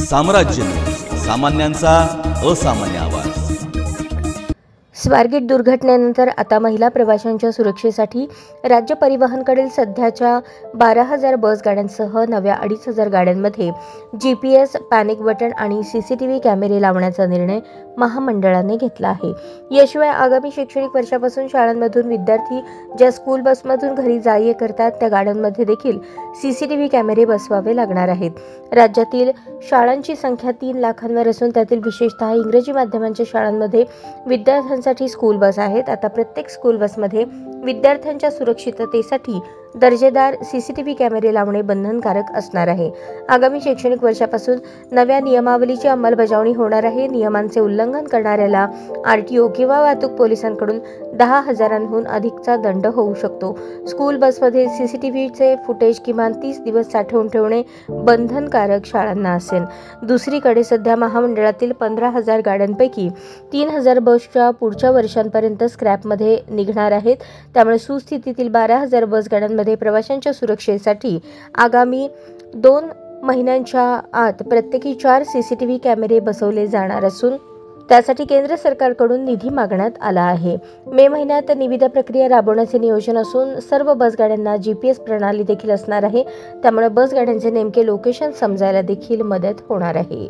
साम्राज्य सामान्यांचा असामान्य आवाज। स्वारगेट दुर्घटनेनंतर आता महिला प्रवाशांच्या सुरक्षेसाठी राज्य परिवहनकडील सध्याच्या 12,000 बस गाड्यांसह नव्या 2,500 गाड्यांमध्ये GPS, पॅनिक बटन आणि CCTV कॅमेरे लावण्याचा निर्णय महामंडळाने घेतला आहे। याशिवाय आगामी शैक्षणिक वर्षापासून शाळांमधून विद्यार्थी ज्या स्कूल बसमधून घरी जा-ये करतात त्या गाड्यांमध्ये देखील CCTV कॅमेरे बसवावे लागणार आहेत। राज्यातील शाळांची संख्या 3 लाखांवर असून त्यातील विशेषतः इंग्रजी माध्यमांच्या शाळांमध्ये विद्यार्थ्यांसाठी स्कूल बस आहेत। आता प्रत्येक स्कूल बसमध्ये विद्यार्थ्यांच्या सुरक्षिततेसाठी दर्जेदार CCTV कॅमेरे लावणे बंधनकारक असणार आहे। आगामी शैक्षणिक वर्षापासून नव्या नियमावलीची अंमलबजावणी होणार आहे। नियमांचे उल्लंघन करणाऱ्याला RTO किंवा वाहतूक पोलिसांकडून 10,000हून अधिकचा दंड होऊ शकतो। स्कूल बसमध्ये CCTVचे फुटेज किमान 30 दिवस साठवून ठेवणे बंधनकारक शाळांना असेल। दुसरीकडे सध्या महामंडळातील 15,000 गाड्यांपैकी 3,000 बसच्या पुढच्या वर्षांपर्यंत स्क्रॅपमध्ये निघणार आहेत। त्यामुळे सुस्थितीतील 12,000 बस गाड्यांमध्ये प्रवाशांच्या सुरक्षेसाठी आगामी 2 महिन्यांच्या आत प्रत्येकी 4 CCTV कॅमेरे बसवले जाणार असून त्यासाठी केंद्र सरकारकडून निधी मागण्यात आला आहे। मे महिन्यात निविदा प्रक्रिया राबवण्याचे नियोजन असून सर्व बस गाड्यांना GPS प्रणाली देखील असणार आहे। त्यामुळे बस गाड्यांचे नेमके लोकेशन समजायला देखील मदत होणार आहे।